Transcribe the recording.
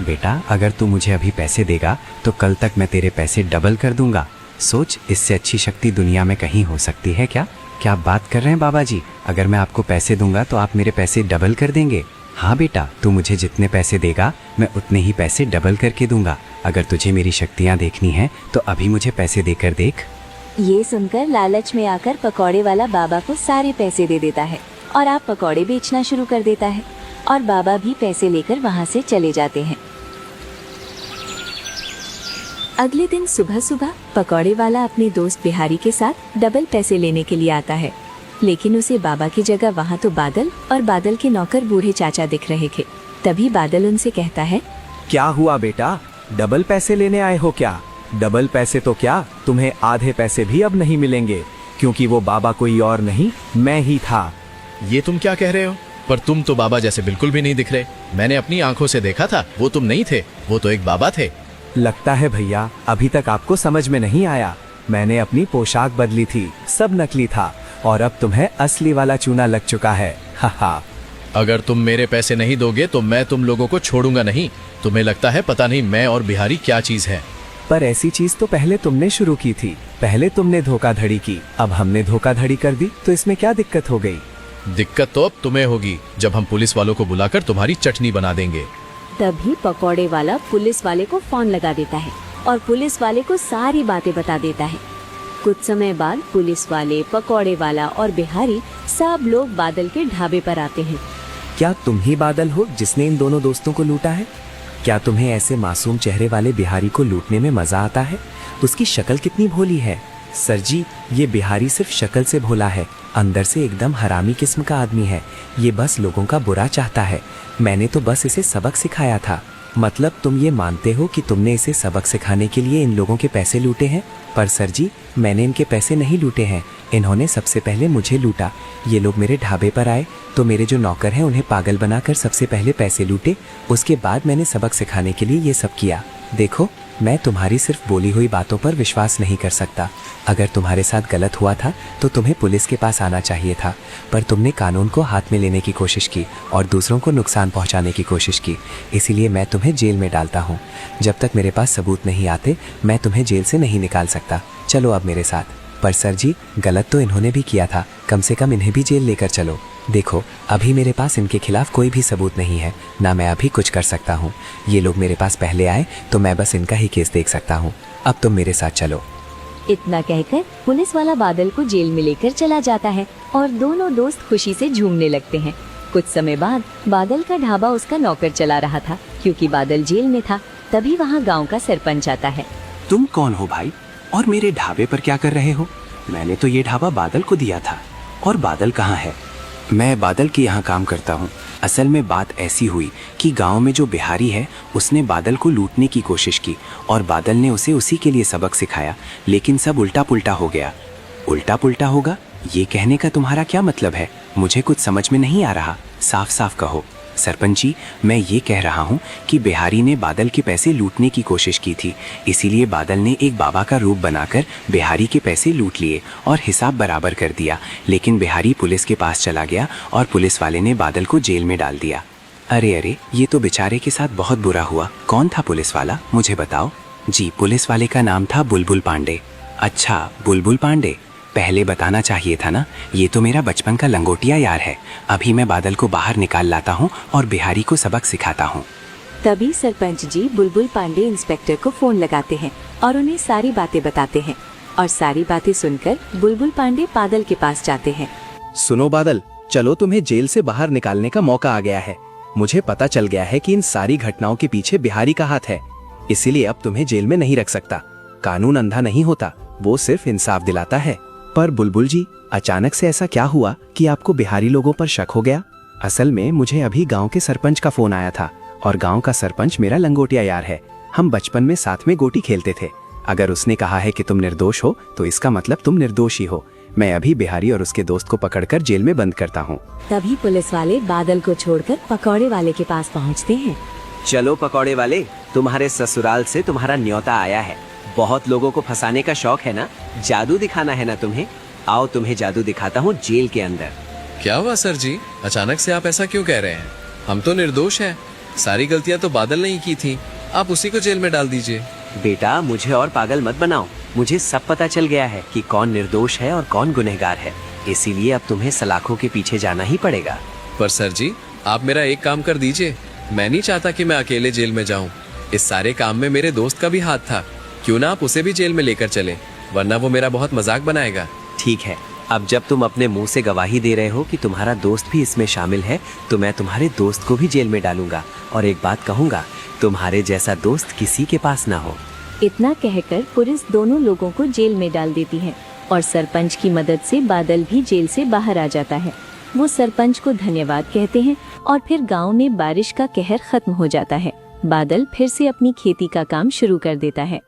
बेटा अगर तू मुझे अभी पैसे देगा तो कल तक मैं तेरे पैसे डबल कर दूंगा। सोच, इससे अच्छी शक्ति दुनिया में कहीं हो सकती है क्या? क्या आप बात कर रहे हैं बाबा जी? अगर मैं आपको पैसे दूंगा तो आप मेरे पैसे डबल कर देंगे? हाँ बेटा, तू मुझे जितने पैसे देगा मैं उतने ही पैसे डबल करके दूंगा। अगर तुझे मेरी शक्तियाँ देखनी है तो अभी मुझे पैसे देकर देख। ये सुनकर लालच में आकर पकौड़े वाला बाबा को सारे पैसे दे देता है और आप पकौड़े बेचना शुरू कर देता है और बाबा भी पैसे लेकर वहाँ से चले जाते हैं। अगले दिन सुबह सुबह पकौड़े वाला अपने दोस्त बिहारी के साथ डबल पैसे लेने के लिए आता है, लेकिन उसे बाबा की जगह वहाँ तो बादल और बादल के नौकर बूढ़े चाचा दिख रहे थे। तभी बादल उनसे कहता है, क्या हुआ बेटा, डबल पैसे लेने आए हो क्या? डबल पैसे तो क्या, तुम्हें आधे पैसे भी अब नहीं मिलेंगे, क्योंकि वो बाबा कोई और नहीं मैं ही था। ये तुम क्या कह रहे हो? पर तुम तो बाबा जैसे बिल्कुल भी नहीं दिख रहे। मैंने अपनी आंखों से देखा था, वो तुम नहीं थे, वो तो एक बाबा थे। लगता है भैया अभी तक आपको समझ में नहीं आया। मैंने अपनी पोशाक बदली थी, सब नकली था, और अब तुम्हें असली वाला चूना लग चुका है। हा। अगर तुम मेरे पैसे नहीं दोगे तो मैं तुम लोगों को छोड़ूंगा नहीं। तुम्हें लगता है पता नहीं मैं और बिहारी क्या चीज है। पर ऐसी चीज तो पहले तुमने शुरू की थी, पहले तुमने धोखाधड़ी की, अब हमने धोखाधड़ी कर दी, तो इसमें क्या दिक्कत हो गई? दिक्कत तो अब तुम्हें होगी जब हम पुलिस वालों को बुलाकर तुम्हारी चटनी बना देंगे। तभी पकौड़े वाला पुलिस वाले को फोन लगा देता है और पुलिस वाले को सारी बातें बता देता है। कुछ समय बाद पुलिस वाले, पकौड़े वाला और बिहारी सब लोग बादल के ढाबे पर आते हैं। क्या तुम ही बादल हो जिसने इन दोनों दोस्तों को लूटा है? क्या तुम्हें ऐसे मासूम चेहरे वाले बिहारी को लूटने में मजा आता है? उसकी शक्ल कितनी भोली है। सर जी, ये बिहारी सिर्फ शक्ल से भोला है, अंदर से एकदम हरामी किस्म का आदमी है। ये बस लोगों का बुरा चाहता है। मैंने तो बस इसे सबक सिखाया था। मतलब तुम ये मानते हो कि तुमने इसे सबक सिखाने के लिए इन लोगों के पैसे लूटे हैं? पर सर जी, मैंने इनके पैसे नहीं लूटे हैं, इन्होंने सबसे पहले मुझे लूटा। ये लोग मेरे ढाबे पर आए तो मेरे जो नौकर हैं उन्हें पागल बनाकर सबसे पहले पैसे लूटे, उसके बाद मैंने सबक सिखाने के लिए ये सब किया। देखो, मैं तुम्हारी सिर्फ बोली हुई बातों पर विश्वास नहीं कर सकता। अगर तुम्हारे साथ गलत हुआ था तो तुम्हें पुलिस के पास आना चाहिए था, पर तुमने कानून को हाथ में लेने की कोशिश की और दूसरों को नुकसान पहुंचाने की कोशिश की। इसीलिए मैं तुम्हें जेल में डालता हूं। जब तक मेरे पास सबूत नहीं आते मैं तुम्हें जेल से नहीं निकाल सकता। चलो अब मेरे साथ। पर सर जी, गलत तो इन्होंने भी किया था, कम से कम इन्हें भी जेल लेकर चलो। देखो, अभी मेरे पास इनके खिलाफ कोई भी सबूत नहीं है, ना मैं अभी कुछ कर सकता हूँ। ये लोग मेरे पास पहले आए तो मैं बस इनका ही केस देख सकता हूँ। अब तुम मेरे साथ चलो। इतना कहकर पुलिस वाला बादल को जेल में लेकर चला जाता है और दोनों दोस्त खुशी से झूमने लगते हैं। कुछ समय बाद बादल का ढाबा उसका नौकर चला रहा था, क्योंकि बादल जेल में था। तभी वहाँ गाँव का सरपंच आता है। तुम कौन हो भाई, और मेरे ढाबे पर क्या कर रहे हो? मैंने तो ये ढाबा बादल को दिया था, और बादल कहाँ है? मैं बादल के यहाँ काम करता हूँ। असल में बात ऐसी हुई कि गांव में जो बिहारी है उसने बादल को लूटने की कोशिश की और बादल ने उसे उसी के लिए सबक सिखाया, लेकिन सब उल्टा पुल्टा हो गया। उल्टा पुल्टा होगा, ये कहने का तुम्हारा क्या मतलब है? मुझे कुछ समझ में नहीं आ रहा, साफ साफ कहो। सरपंच जी, मैं ये कह रहा हूँ कि बिहारी ने बादल के पैसे लूटने की कोशिश की थी, इसीलिए बादल ने एक बाबा का रूप बनाकर बिहारी के पैसे लूट लिए और हिसाब बराबर कर दिया। लेकिन बिहारी पुलिस के पास चला गया और पुलिस वाले ने बादल को जेल में डाल दिया। अरे, ये तो बेचारे के साथ बहुत बुरा हुआ। कौन था पुलिस वाला, मुझे बताओ। जी, पुलिस वाले का नाम था बुलबुल पांडे। अच्छा, बुलबुल पांडे, पहले बताना चाहिए था ना। ये तो मेरा बचपन का लंगोटिया यार है। अभी मैं बादल को बाहर निकाल लाता हूँ और बिहारी को सबक सिखाता हूँ। तभी सरपंच जी बुलबुल पांडे इंस्पेक्टर को फोन लगाते हैं और उन्हें सारी बातें बताते हैं। और सारी बातें सुनकर बुलबुल पांडे बादल के पास जाते हैं। सुनो बादल, चलो, तुम्हें जेल से बाहर निकालने का मौका आ गया है। मुझे पता चल गया है कि इन सारी घटनाओं के पीछे बिहारी का हाथ है, इसीलिए अब तुम्हें जेल में नहीं रख सकता। कानून अंधा नहीं होता, वो सिर्फ इंसाफ दिलाता है। पर बुलबुल जी, अचानक से ऐसा क्या हुआ कि आपको बिहारी लोगों पर शक हो गया? असल में मुझे अभी गांव के सरपंच का फोन आया था, और गांव का सरपंच मेरा लंगोटिया यार है। हम बचपन में साथ में गोटी खेलते थे। अगर उसने कहा है कि तुम निर्दोष हो तो इसका मतलब तुम निर्दोष ही हो। मैं अभी बिहारी और उसके दोस्त को पकड़कर जेल में बंद करता हूँ। तभी पुलिस वाले बादल को छोड़कर पकौड़े वाले के पास पहुँचते हैं। चलो पकौड़े वाले, तुम्हारे ससुराल से तुम्हारा न्योता आया है। बहुत लोगों को फंसाने का शौक है ना, जादू दिखाना है ना तुम्हें। आओ, तुम्हें जादू दिखाता हूँ जेल के अंदर। क्या हुआ सर जी, अचानक से आप ऐसा क्यों कह रहे हैं? हम तो निर्दोष हैं। सारी गलतियां तो बादल ने ही की थी, आप उसी को जेल में डाल दीजिए। बेटा मुझे और पागल मत बनाओ, मुझे सब पता चल गया है कि कौन निर्दोष है और कौन गुनहगार है, इसीलिए अब तुम्हें सलाखों के पीछे जाना ही पड़ेगा। पर सर जी, आप मेरा एक काम कर दीजिए, मैं नहीं चाहता कि मैं अकेले जेल में जाऊं। इस सारे काम में मेरे दोस्त का भी हाथ था, क्यों ना आप उसे भी जेल में लेकर चले, वरना वो मेरा बहुत मजाक बनाएगा। ठीक है, अब जब तुम अपने मुंह से गवाही दे रहे हो कि तुम्हारा दोस्त भी इसमें शामिल है, तो मैं तुम्हारे दोस्त को भी जेल में डालूंगा और एक बात कहूंगा, तुम्हारे जैसा दोस्त किसी के पास ना हो। इतना कहकर पुलिस दोनों लोगों को जेल में डाल देती है और सरपंच की मदद से बादल भी जेल से बाहर आ जाता है। वो सरपंच को धन्यवाद कहते हैं और फिर गांव में बारिश का कहर खत्म हो जाता है। बादल फिर से अपनी खेती का काम शुरू कर देता है।